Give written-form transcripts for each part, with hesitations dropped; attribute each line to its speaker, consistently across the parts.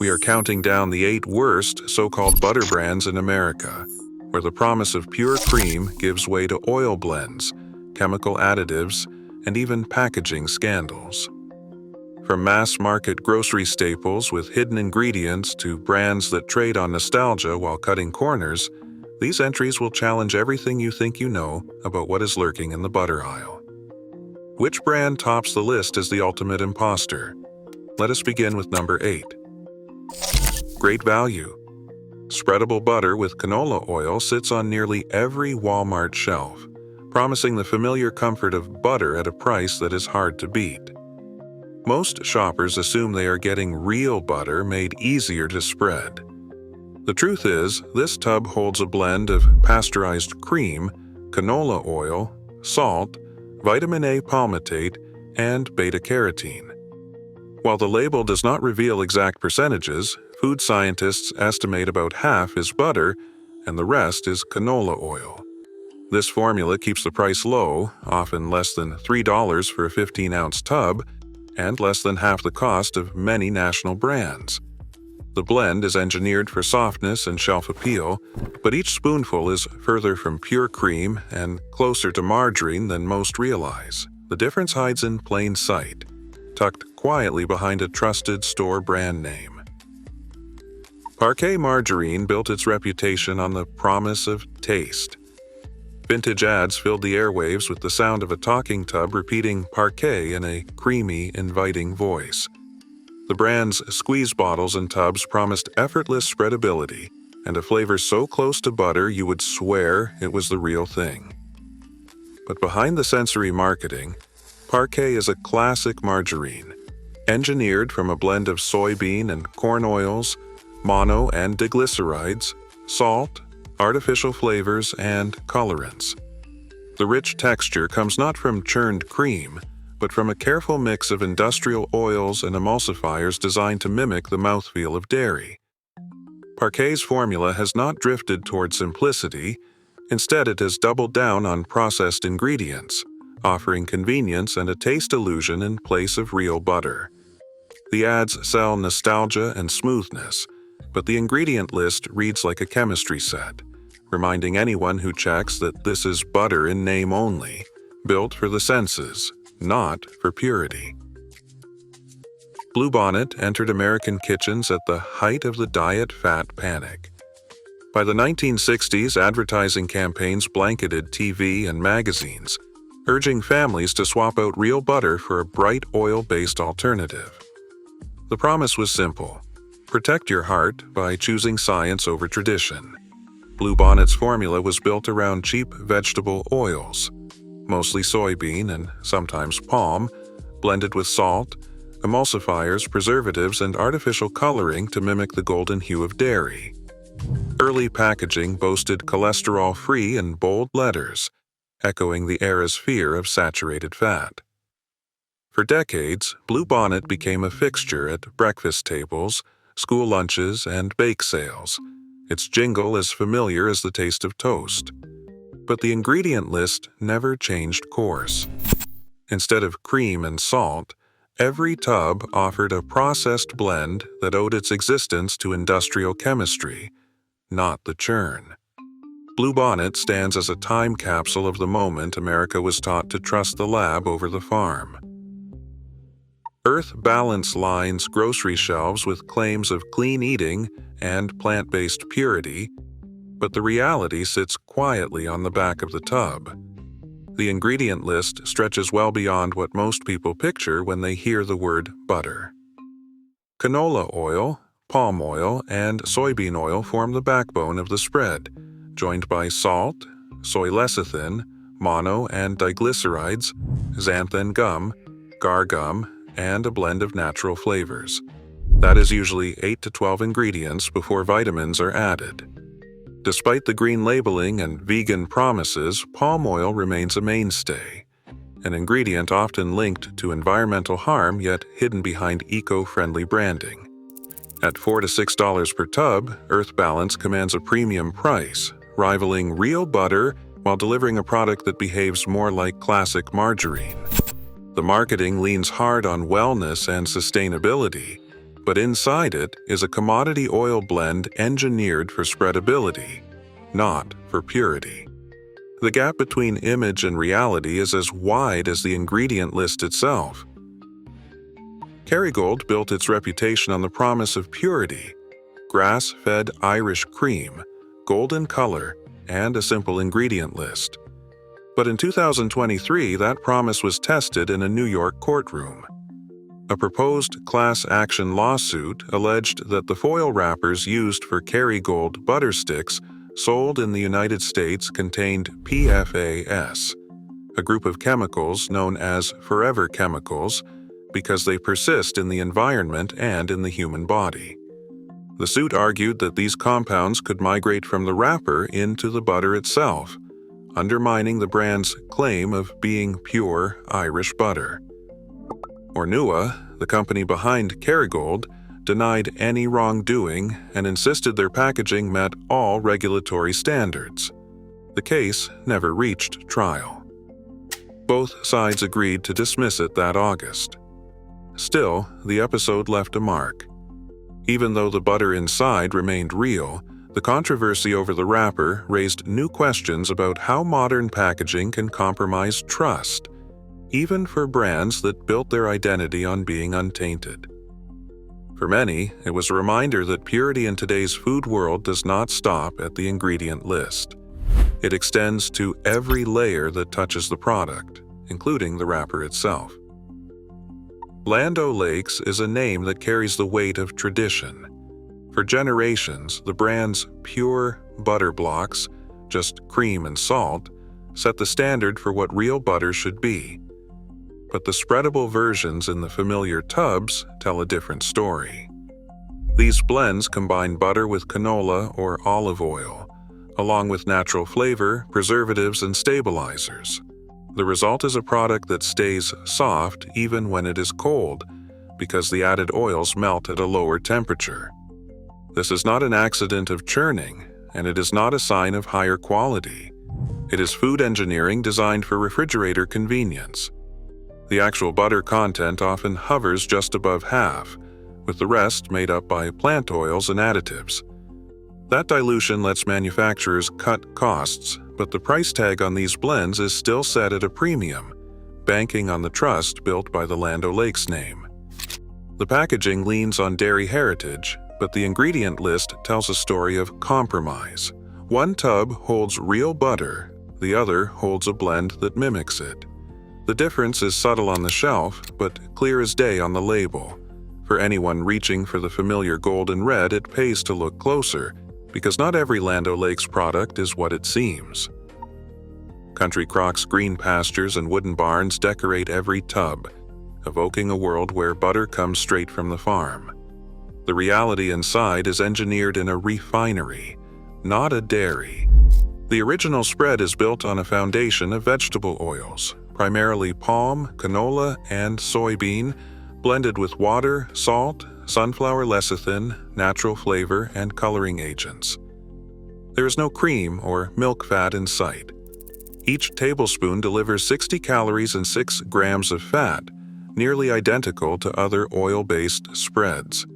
Speaker 1: We are counting down the 8 worst so-called butter brands in America, where the promise of pure cream gives way to oil blends, chemical additives, and even packaging scandals. From mass-market grocery staples with hidden ingredients to brands that trade on nostalgia while cutting corners, these entries will challenge everything you think you know about what is lurking in the butter aisle. Which brand tops the list as the ultimate imposter? Let us begin with number 8. Great Value Spreadable butter with canola oil sits on nearly every Walmart shelf, promising the familiar comfort of butter at a price that is hard to beat. Most shoppers assume they are getting real butter made easier to spread. The truth is, this tub holds a blend of pasteurized cream, canola oil, salt, vitamin A palmitate, and beta-carotene. While the label does not reveal exact percentages, food scientists estimate about half is butter and the rest is canola oil. This formula keeps the price low, often less than $3 for a 15-ounce tub, and less than half the cost of many national brands. The blend is engineered for softness and shelf appeal, but each spoonful is further from pure cream and closer to margarine than most realize. The difference hides in plain sight, tucked quietly behind a trusted store brand name. Parkay margarine built its reputation on the promise of taste. Vintage ads filled the airwaves with the sound of a talking tub repeating Parkay in a creamy, inviting voice. The brand's squeeze bottles and tubs promised effortless spreadability and a flavor so close to butter you would swear it was the real thing. But behind the sensory marketing, Parkay is a classic margarine, engineered from a blend of soybean and corn oils, mono and diglycerides, salt, artificial flavors, and colorants. The rich texture comes not from churned cream, but from a careful mix of industrial oils and emulsifiers designed to mimic the mouthfeel of dairy. Parkay's formula has not drifted toward simplicity. Instead, it has doubled down on processed ingredients, offering convenience and a taste illusion in place of real butter. The ads sell nostalgia and smoothness, but the ingredient list reads like a chemistry set, reminding anyone who checks that this is butter in name only, built for the senses, not for purity. Blue Bonnet entered American kitchens at the height of the diet fat panic. By the 1960s, advertising campaigns blanketed TV and magazines, urging families to swap out real butter for a bright oil-based alternative. The promise was simple: protect your heart by choosing science over tradition. Blue Bonnet's formula was built around cheap vegetable oils, mostly soybean and sometimes palm, blended with salt, emulsifiers, preservatives, and artificial coloring to mimic the golden hue of dairy. Early packaging boasted cholesterol-free in bold letters, echoing the era's fear of saturated fat. For decades, Blue Bonnet became a fixture at breakfast tables, school lunches, and bake sales, its jingle as familiar as the taste of toast. But the ingredient list never changed course. Instead of cream and salt, every tub offered a processed blend that owed its existence to industrial chemistry, not the churn. Blue Bonnet stands as a time capsule of the moment America was taught to trust the lab over the farm. Earth Balance lines grocery shelves with claims of clean eating and plant-based purity, but the reality sits quietly on the back of the tub. The ingredient list stretches well beyond what most people picture when they hear the word butter. Canola oil, palm oil, and soybean oil form the backbone of the spread, joined by salt, soy lecithin, mono and diglycerides, xanthan gum, gar gum, and a blend of natural flavors. That is usually 8 to 12 ingredients before vitamins are added. Despite the green labeling and vegan promises, palm oil remains a mainstay, an ingredient often linked to environmental harm yet hidden behind eco-friendly branding. At $4 to $6 per tub, Earth Balance commands a premium price, rivaling real butter while delivering a product that behaves more like classic margarine. The marketing leans hard on wellness and sustainability, But inside it is a commodity oil blend engineered for spreadability, not for purity. The gap between image and reality is as wide as the ingredient list itself. Kerrygold built its reputation on the promise of purity: grass-fed Irish cream, golden color, and a simple ingredient list. But in 2023, that promise was tested in a New York courtroom. A proposed class action lawsuit alleged that the foil wrappers used for Kerrygold butter sticks sold in the United States contained PFAS, a group of chemicals known as forever chemicals because they persist in the environment and in the human body. The suit argued that these compounds could migrate from the wrapper into the butter itself, undermining the brand's claim of being pure Irish butter. Ornua, the company behind Kerrygold, denied any wrongdoing and insisted their packaging met all regulatory standards. The case never reached trial. Both sides agreed to dismiss it that August. Still, the episode left a mark. Even though the butter inside remained real, the controversy over the wrapper raised new questions about how modern packaging can compromise trust, even for brands that built their identity on being untainted. For many, it was a reminder that purity in today's food world does not stop at the ingredient list. It extends to every layer that touches the product, including the wrapper itself. Land O'Lakes is a name that carries the weight of tradition. For generations, the brand's pure butter blocks, just cream and salt, set the standard for what real butter should be. But the spreadable versions in the familiar tubs tell a different story. These blends combine butter with canola or olive oil, along with natural flavor, preservatives, and stabilizers. The result is a product that stays soft even when it is cold, because the added oils melt at a lower temperature. This is not an accident of churning, and it is not a sign of higher quality. It is food engineering designed for refrigerator convenience. The actual butter content often hovers just above half, with the rest made up by plant oils and additives. That dilution lets manufacturers cut costs, but the price tag on these blends is still set at a premium, banking on the trust built by the Land O'Lakes name. The packaging leans on dairy heritage, but the ingredient list tells a story of compromise. One tub holds real butter, the other holds a blend that mimics it. The difference is subtle on the shelf, but clear as day on the label. For anyone reaching for the familiar gold and red, it pays to look closer, because not every Land O'Lakes product is what it seems. Country Crock's green pastures and wooden barns decorate every tub, evoking a world where butter comes straight from the farm. The reality inside is engineered in a refinery, not a dairy. The original spread is built on a foundation of vegetable oils, primarily palm, canola, and soybean, blended with water, salt, sunflower lecithin, natural flavor, and coloring agents. There is no cream or milk fat in sight. Each tablespoon delivers 60 calories and 6 grams of fat, nearly identical to other oil-based spreads.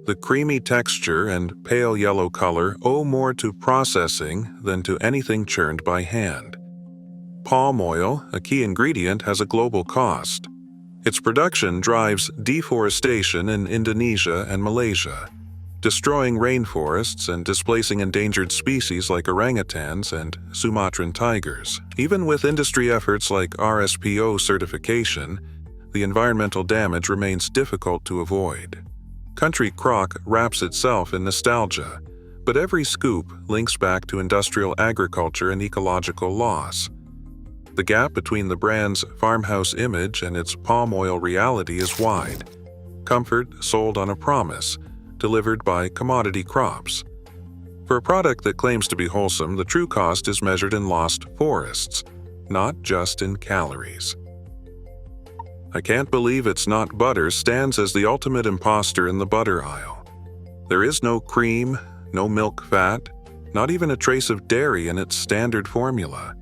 Speaker 1: The creamy texture and pale yellow color owe more to processing than to anything churned by hand. Palm oil, a key ingredient, has a global cost. Its production drives deforestation in Indonesia and Malaysia, destroying rainforests and displacing endangered species like orangutans and Sumatran tigers. Even with industry efforts like RSPO certification, the environmental damage remains difficult to avoid. Country Crock wraps itself in nostalgia, but every scoop links back to industrial agriculture and ecological loss. The gap between the brand's farmhouse image and its palm oil reality is wide. Comfort sold on a promise, delivered by commodity crops. For a product that claims to be wholesome, the true cost is measured in lost forests, not just in calories. I can't believe it's not butter stands as the ultimate imposter in the butter aisle. There is no cream, no milk fat, not even a trace of dairy in its standard formula.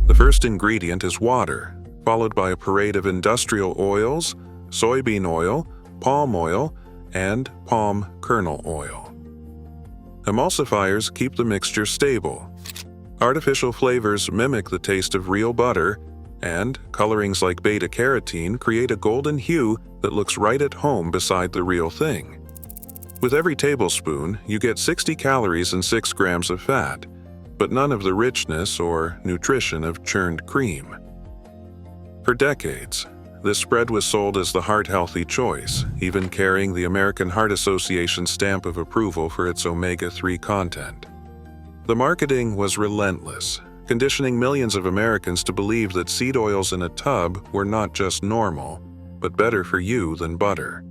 Speaker 1: The first ingredient is water, followed by a parade of industrial oils, soybean oil, palm oil, and palm kernel oil. Emulsifiers keep the mixture stable. Artificial flavors mimic the taste of real butter, and colorings like beta-carotene create a golden hue that looks right at home beside the real thing. With every tablespoon, you get 60 calories and 6 grams of fat, but none of the richness or nutrition of churned cream. For decades, this spread was sold as the heart-healthy choice, even carrying the American Heart Association stamp of approval for its omega-3 content. The marketing was relentless, conditioning millions of Americans to believe that seed oils in a tub were not just normal, but better for you than butter.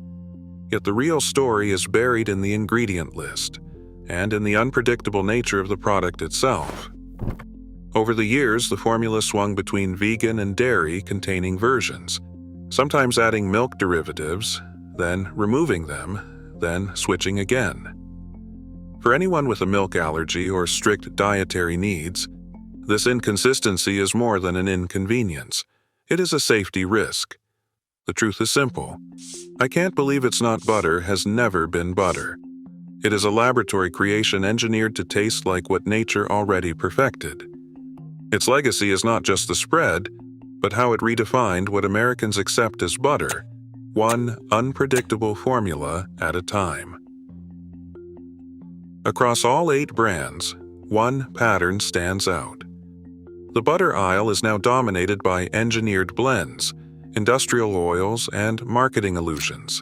Speaker 1: Yet the real story is buried in the ingredient list, and in the unpredictable nature of the product itself. Over the years, the formula swung between vegan and dairy-containing versions, sometimes adding milk derivatives, then removing them, then switching again. For anyone with a milk allergy or strict dietary needs, this inconsistency is more than an inconvenience. It is a safety risk. The truth is simple. I can't believe it's not butter has never been butter. It is a laboratory creation engineered to taste like what nature already perfected. Its legacy is not just the spread, but how it redefined what Americans accept as butter, one unpredictable formula at a time. Across all 8 brands, one pattern stands out. The butter aisle is now dominated by engineered blends, industrial oils, and marketing illusions.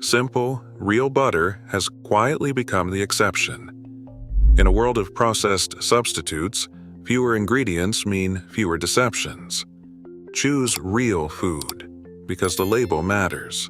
Speaker 1: Simple, real butter has quietly become the exception. In a world of processed substitutes, fewer ingredients mean fewer deceptions. Choose real food, because the label matters.